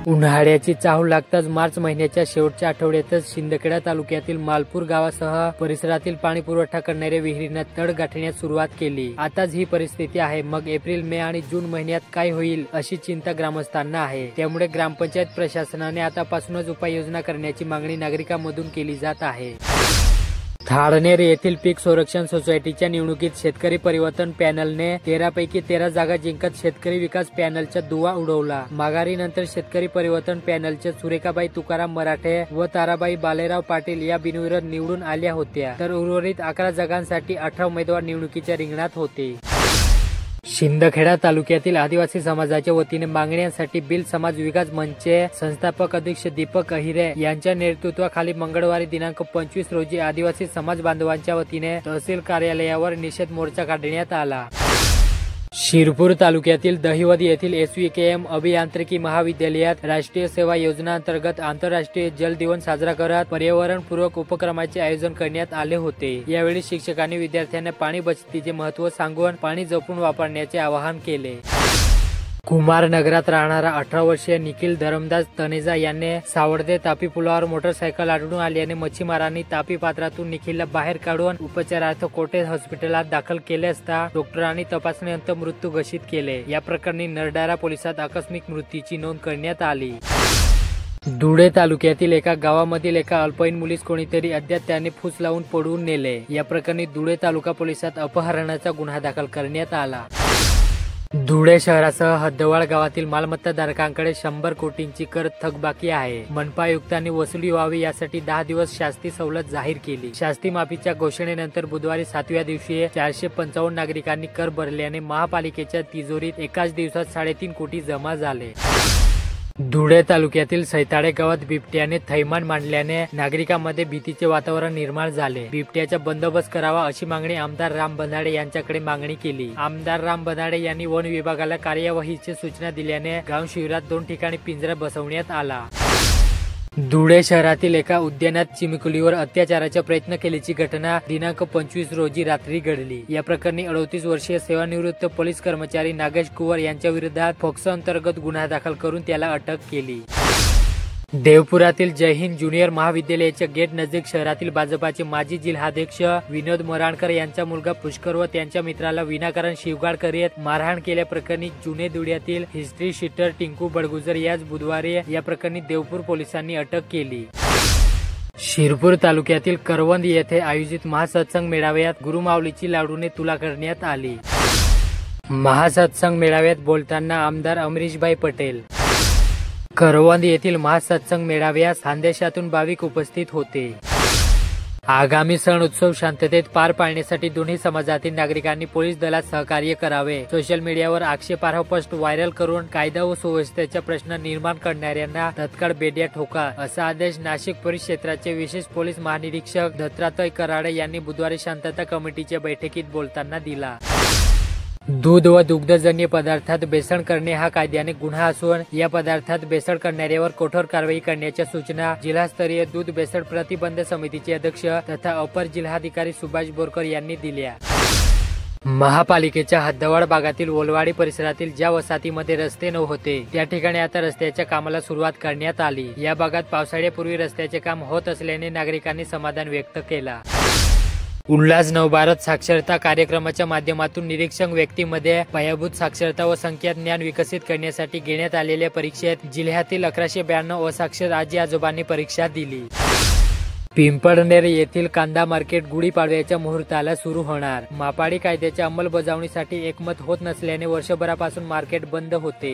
उन्हाळ्याची चाहूल लागताच मार्च महिन्याच्या शेवटच्या आठवड्यातच शिंदखेडा तालुक्यातील मालपूर गावासह परिसरातील पाणी पुरवठा करणाऱ्या विहिरींना तड गाठण्यास सुरुवात केली। आताच ही परिस्थिती आहे, मग एप्रिल, मे आणि जून महिन्यात काय होईल अशी चिंता ग्रामस्थांना आहे। त्यामुळे ग्रामपंचायत प्रशासनाने आतापासूनच उपाययोजना करण्याची मागणी नागरिकांमधून केली जात आहे। थाळनेर येथील पीक संरक्षण सोसायटीच्या निवडणुकीत शेतकरी परिवर्तन पॅनलने 13 पैकी 13 जागा जिंकत शेतकरी विकास पॅनलचा दुवा उडवला। माघारीनंतर शेतकरी परिवर्तन पॅनलच्या सुरेखाबाई तुकाराम मराठे व ताराबाई बालेराव पाटील या बिनविरोध निवडून आल्या होत्या, तर उर्वरित 11 जागांसाठी 18 उमेदवार निवडणुकीच्या रिंगणात होते। शिंदखेडा तालुक्यातील आदिवासी समाजाच्या वतीने मागण्यांसाठी बिल समाज विकास मंचचे संस्थापक अध्यक्ष दीपक अहिरे यांच्या नेतृत्वाखाली मंगळवारी दिनांक 25 रोजी आदिवासी समाज बांधवांच्या वतीने तहसील कार्यालयावर निषेध मोर्चा काढण्यात आला। शिरपूर तालुक्यातील दहिवद येथील SVKM अभियांत्रिकी महाविद्यालयात राष्ट्रीय सेवा योजना अंतर्गत आंतरराष्ट्रीय जल दिवस साजरा करत पर्यावरणपूरक उपक्रमाचे आयोजन करण्यात आले होते। यावेळी शिक्षकांनी विद्यार्थ्यांना पाणी बचतीचे महत्त्व सांगून पाणी जपून वापरण्याचे आवाहन केले। कुमार नगरात राहणारा 18 वर्षीय निखिल धरमदास तनेजा याने सावडदे तापी पुलावर मोटरसायकल आढळून आल्याने मच्छीमारांनी तापी पात्रातून निखिलला बाहेर काढून उपचारार्थ कोटे हॉस्पिटलात दाखल केले असता डॉक्टरांनी तपासणीनंतर मृत्यू घोषित केले। या प्रकरणी नरडारा पोलिसात आकस्मिक मृत्यूची नोंद करण्यात आली। धुळे तालुक्यातील एका गावामधील एका अल्पवयीन मुलीस कोणीतरी अज्ञात त्याने फूस लावून पळवून नेले। या प्रकरणी धुळे तालुका पोलिसात अपहरणाचा गुन्हा दाखल करण्यात आला। धुळे शहरासह हद्दवाळ गावातील मालमत्ता धारकांकडे 100 कोटींची कर थकबाकी आहे। मनपा आयुक्तांनी वसुली व्हावी यासाठी 10 दिवस शास्ती सवलत जाहीर केली। शास्ती माफीच्या घोषणेनंतर बुधवारी 7व्या दिवशी 455 नागरिकांनी कर भरल्याने महापालिकेच्या तिजोरीत एकाच दिवसात 3.5 कोटी जमा झाले। धुळे तालुक्यातील सैताडे गावात बिबट्याने थैमान मांडल्याने नागरिकांमध्ये भीतीचे वातावरण निर्माण झाले। बिबट्याचा बंदोबस्त करावा अशी मागणी आमदार राम बंधाडे यांच्याकडे मागणी केली। आमदार राम बंधाडे यांनी वन विभागाला कार्यवाहीची सूचना दिल्याने गाव शिवारात 2 ठिकाणी पिंजरा बसवण्यात आला। धुळे शहरातील एका उद्यानात चिमुकलीवर अत्याचाराचा प्रयत्न केल्याची घटना दिनांक 25 रोजी रात्री घडली। या प्रकरणी 38 वर्षीय सेवानिवृत्त पोलीस कर्मचारी नागेश कुवर यांच्या विरोधात पोक्सो अंतर्गत गुन्हा दाखल करून त्याला अटक केली। देवपुरातील जय हिंद ज्युनियर महाविद्यालयाच्या गेट नजीक शहरातील भाजपाचे माजी जिल्हाध्यक्ष विनोद मराणकर यांचा मुलगा पुष्कर व त्यांच्या मित्राला विनाकारण शिवगाळ करीत मारहाण केल्याप्रकरणी जुने धुळ्यातील हिस्ट्री शीटर टिंकू बडगुजर याच बुधवारी या प्रकरणी देवपूर पोलिसांनी अटक केली। शिरपूर तालुक्यातील करवंद येथे आयोजित महासत्संग मेळाव्यात गुरुमाऊलीची लाडूने तुला करण्यात आली। महासत्संग मेळाव्यात बोलताना आमदार अमरीशभाई पटेल करवंद येथील महासत्संग मेळाव्यास खानदेशातून भाविक उपस्थित होते। आगामी सण उत्सव शांततेत पार पाडण्यासाठी दोन्ही समाजातील नागरिकांनी पोलीस दलात सहकार्य करावे। सोशल मीडियावर आक्षेपार्ह पोस्ट व्हायरल करून कायदा व सुव्यवस्थेचा प्रश्न निर्माण करणाऱ्यांना तत्काळ बेड्या ठोका, असा आदेश नाशिक पोलीस क्षेत्राचे विशेष पोलीस महानिरीक्षक दत्तात्रय कराडे यांनी बुधवारी शांतता कमिटीच्या बैठकीत बोलताना दिला। दूध व दुग्धजन्य पदार्थात भेसळ करणे हा कायद्याने गुन्हा असून या पदार्थात भेसळ करणाऱ्यावर कठोर कारवाई करण्याच्या सूचना जिल्हास्तरीय दूध भेसळ प्रतिबंध समितीचे अध्यक्ष तथा अपर जिल्हाधिकारी सुभाष बोरकर यांनी दिल्या। महापालिकेच्या हद्दवाड भागातील ओलवाडी परिसरातील ज्या वसाहतीमध्ये रस्ते नव्हते त्या ठिकाणी आता रस्त्याच्या कामाला सुरुवात करण्यात आली। या भागात पावसाळ्यापूर्वी रस्त्याचे काम होत असल्याने नागरिकांनी समाधान व्यक्त केला। उल्हास नवभारत साक्षरता कार्यक्रमाच्या माध्यमातून निरीक्षक व्यक्तीमध्ये पायाभूत साक्षरता व संख्या ज्ञान विकसित करण्यासाठी घेण्यात आलेल्या परीक्षेत जिल्ह्यातील 1192 असाक्षर आजी आजोबांनी परीक्षा दिली। पिंपळनेर येथील कांदा मार्केट गुढीपाडव्याच्या मुहूर्ताला सुरू होणार। मापाडी कायद्याच्या अंमलबजावणीसाठी एकमत होत नसल्याने वर्षभरापासून मार्केट बंद होते।